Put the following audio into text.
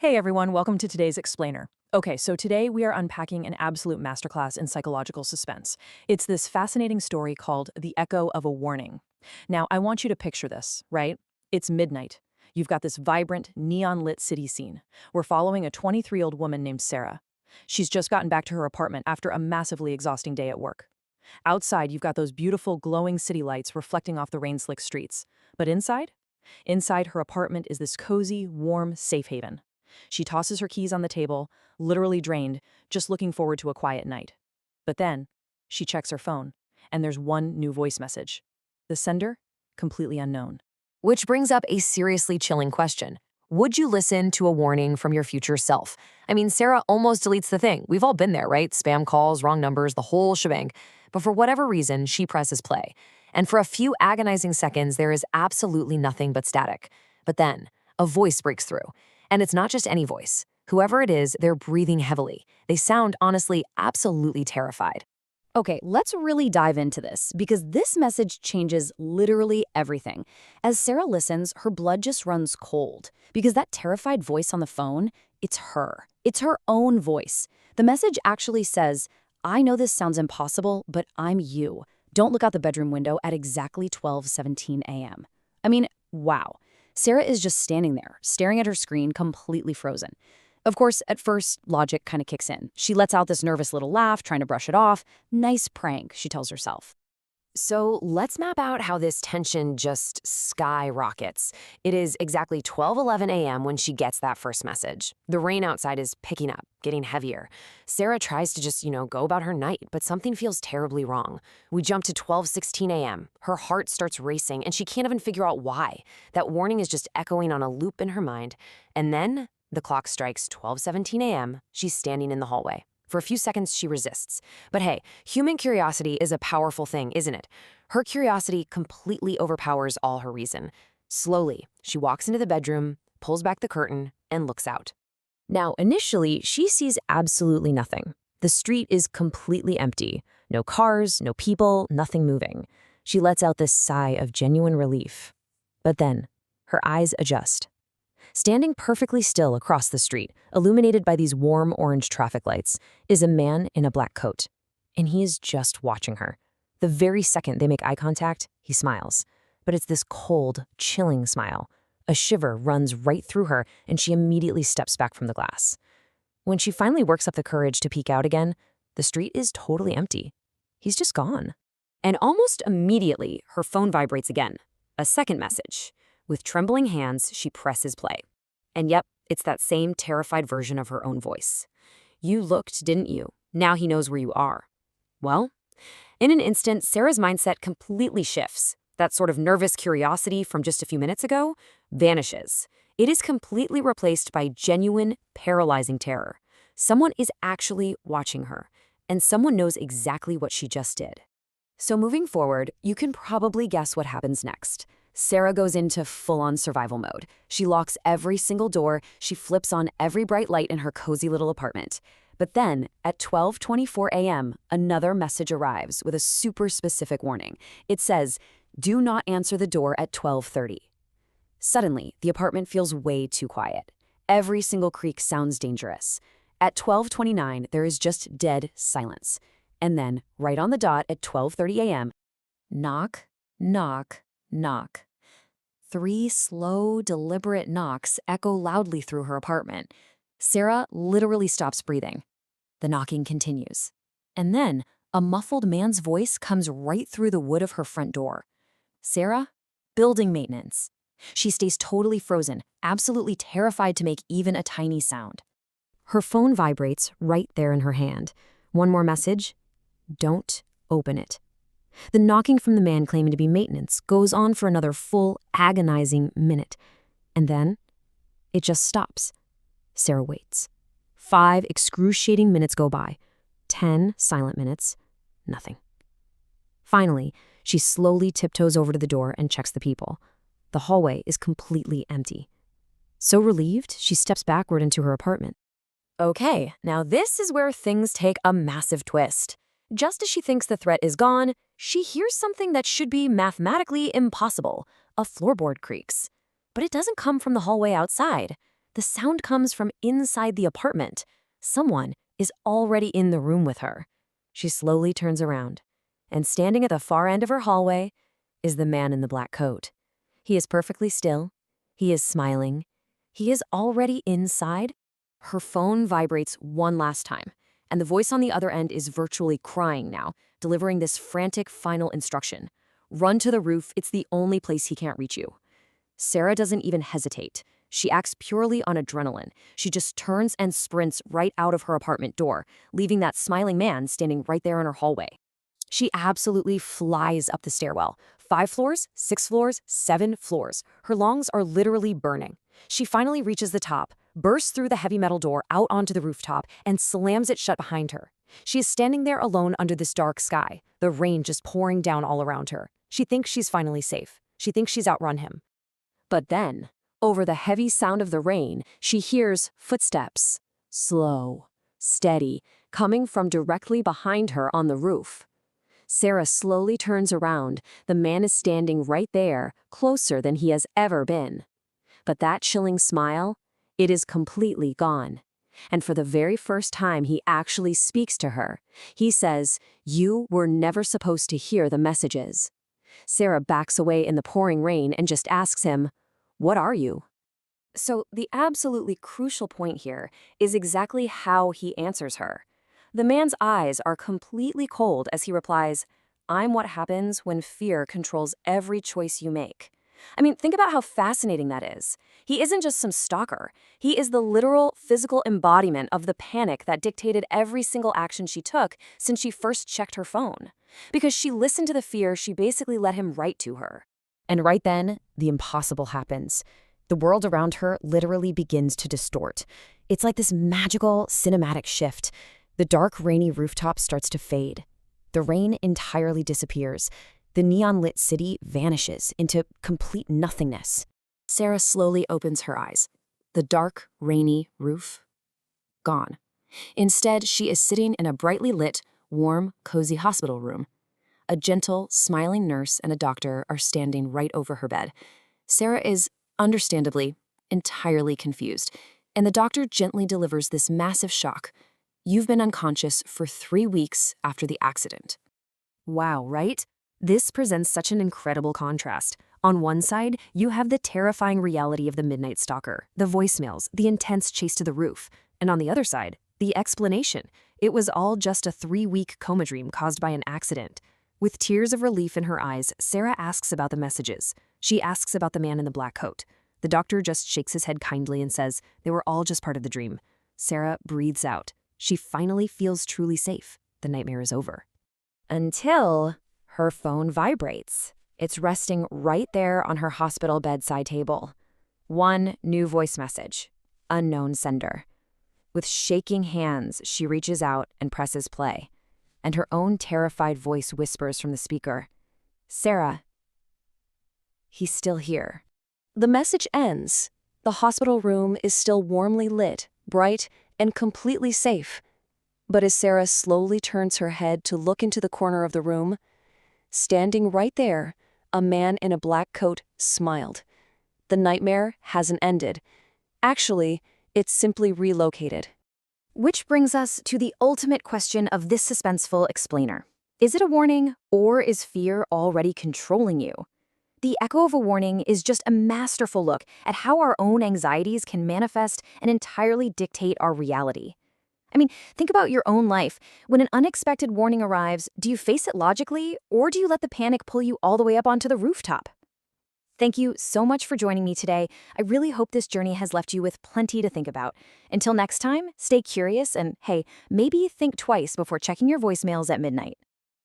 Hey everyone, welcome to today's Explainer. Okay, so today we are unpacking an absolute masterclass in psychological suspense. It's this fascinating story called The Echo of a Warning. Now, I want you to picture this, right? It's midnight. You've got this vibrant, neon-lit city scene. We're following a 23-year-old woman named Sarah. She's just gotten back to her apartment after a massively exhausting day at work. Outside, you've got those beautiful, glowing city lights reflecting off the rain-slicked streets. But inside? Inside her apartment is this cozy, warm safe haven. She tosses her keys on the table, literally drained, just looking forward to a quiet night. But then, she checks her phone, and there's one new voice message. The sender? Completely unknown. Which brings up a seriously chilling question. Would you listen to a warning from your future self? I mean, Sarah almost deletes the thing. We've all been there, right? Spam calls, wrong numbers, the whole shebang. But for whatever reason, she presses play. And for a few agonizing seconds, there is absolutely nothing but static. But then, a voice breaks through. And it's not just any voice. Whoever it is, they're breathing heavily. They sound, honestly, absolutely terrified. Okay, let's really dive into this because this message changes literally everything. As Sarah listens, her blood just runs cold because that terrified voice on the phone, it's her. It's her own voice. The message actually says, I know this sounds impossible, but I'm you. Don't look out the bedroom window at exactly 12:17 a.m. I mean, wow. Sarah is just standing there, staring at her screen, completely frozen. Of course, at first, logic kind of kicks in. She lets out this nervous little laugh, trying to brush it off. Nice prank, she tells herself. So let's map out how this tension just skyrockets. It is exactly 12:11 a.m. when she gets that first message. The rain outside is picking up, getting heavier. Sarah tries to just, go about her night, but something feels terribly wrong. We jump to 12:16 a.m. Her heart starts racing, and she can't even figure out why. That warning is just echoing on a loop in her mind. And then the clock strikes 12:17 a.m. She's standing in the hallway. For a few seconds, she resists. But hey, human curiosity is a powerful thing, isn't it? Her curiosity completely overpowers all her reason. Slowly, she walks into the bedroom, pulls back the curtain, and looks out. Now, initially, she sees absolutely nothing. The street is completely empty. No cars, no people, nothing moving. She lets out this sigh of genuine relief. But then, her eyes adjust. Standing perfectly still across the street, illuminated by these warm orange traffic lights, is a man in a black coat. And he is just watching her. The very second they make eye contact, he smiles. But it's this cold, chilling smile. A shiver runs right through her, and she immediately steps back from the glass. When she finally works up the courage to peek out again, the street is totally empty. He's just gone. And almost immediately, her phone vibrates again. A second message. With trembling hands, she presses play. And yep, it's that same terrified version of her own voice. You looked, didn't you? Now he knows where you are. Well, in an instant, Sarah's mindset completely shifts. That sort of nervous curiosity from just a few minutes ago vanishes. It is completely replaced by genuine, paralyzing terror. Someone is actually watching her, and someone knows exactly what she just did. So moving forward, you can probably guess what happens next. Sarah goes into full-on survival mode. She locks every single door, she flips on every bright light in her cozy little apartment. But then, at 12:24 a.m., another message arrives with a super specific warning. It says, do not answer the door at 12:30. Suddenly, the apartment feels way too quiet. Every single creak sounds dangerous. At 12:29, there is just dead silence. And then, right on the dot at 12:30 a.m., knock, knock, knock. 3 slow, deliberate knocks echo loudly through her apartment. Sarah literally stops breathing. The knocking continues. And then, a muffled man's voice comes right through the wood of her front door. Sarah, building maintenance. She stays totally frozen, absolutely terrified to make even a tiny sound. Her phone vibrates right there in her hand. One more message. Don't open it. The knocking from the man claiming to be maintenance goes on for another full, agonizing minute. And then, it just stops. Sarah waits. 5 excruciating minutes go by. 10 silent minutes. Nothing. Finally, she slowly tiptoes over to the door and checks the people. The hallway is completely empty. So relieved, she steps backward into her apartment. Okay, now this is where things take a massive twist. Just as she thinks the threat is gone, she hears something that should be mathematically impossible. A floorboard creaks. But it doesn't come from the hallway outside. The sound comes from inside the apartment. Someone is already in the room with her. She slowly turns around, and standing at the far end of her hallway is the man in the black coat. He is perfectly still. He is smiling. He is already inside. Her phone vibrates one last time, and the voice on the other end is virtually crying now, delivering this frantic final instruction. Run to the roof, it's the only place he can't reach you. Sarah doesn't even hesitate. She acts purely on adrenaline. She just turns and sprints right out of her apartment door, leaving that smiling man standing right there in her hallway. She absolutely flies up the stairwell. 5 floors, 6 floors, 7 floors. Her lungs are literally burning. She finally reaches the top, bursts through the heavy metal door out onto the rooftop, and slams it shut behind her. She is standing there alone under this dark sky, the rain just pouring down all around her. She thinks she's finally safe. She thinks she's outrun him. But then, over the heavy sound of the rain, she hears footsteps. Slow, steady, coming from directly behind her on the roof. Sarah slowly turns around. The man is standing right there, closer than he has ever been. But that chilling smile, it is completely gone. And for the very first time, he actually speaks to her. He says, "You were never supposed to hear the messages." Sarah backs away in the pouring rain and just asks him, "What are you?" So the absolutely crucial point here is exactly how he answers her. The man's eyes are completely cold as he replies, "I'm what happens when fear controls every choice you make." I mean, think about how fascinating that is. He isn't just some stalker. He is the literal physical embodiment of the panic that dictated every single action she took since she first checked her phone. Because she listened to the fear, she basically let him write to her. And right then, the impossible happens. The world around her literally begins to distort. It's like this magical, cinematic shift. The dark, rainy rooftop starts to fade. The rain entirely disappears. The neon-lit city vanishes into complete nothingness. Sarah slowly opens her eyes. The dark, rainy roof, gone. Instead, she is sitting in a brightly lit, warm, cozy hospital room. A gentle, smiling nurse and a doctor are standing right over her bed. Sarah is, understandably, entirely confused, and the doctor gently delivers this massive shock. "You've been unconscious for 3 weeks after the accident." Wow, right? This presents such an incredible contrast. On one side, you have the terrifying reality of the Midnight Stalker, the voicemails, the intense chase to the roof. And on the other side, the explanation. It was all just a 3-week coma dream caused by an accident. With tears of relief in her eyes, Sarah asks about the messages. She asks about the man in the black coat. The doctor just shakes his head kindly and says they were all just part of the dream. Sarah breathes out. She finally feels truly safe. The nightmare is over. Until her phone vibrates. It's resting right there on her hospital bedside table. One new voice message. Unknown sender. With shaking hands, she reaches out and presses play. And her own terrified voice whispers from the speaker, "Sarah, he's still here." The message ends. The hospital room is still warmly lit, bright, and completely safe. But as Sarah slowly turns her head to look into the corner of the room, standing right there, a man in a black coat smiled. The nightmare hasn't ended. Actually, it's simply relocated. Which brings us to the ultimate question of this suspenseful explainer. Is it a warning, or is fear already controlling you? The Echo of a Warning is just a masterful look at how our own anxieties can manifest and entirely dictate our reality. I mean, think about your own life. When an unexpected warning arrives, do you face it logically, or do you let the panic pull you all the way up onto the rooftop? Thank you so much for joining me today. I really hope this journey has left you with plenty to think about. Until next time, stay curious and, hey, maybe think twice before checking your voicemails at midnight.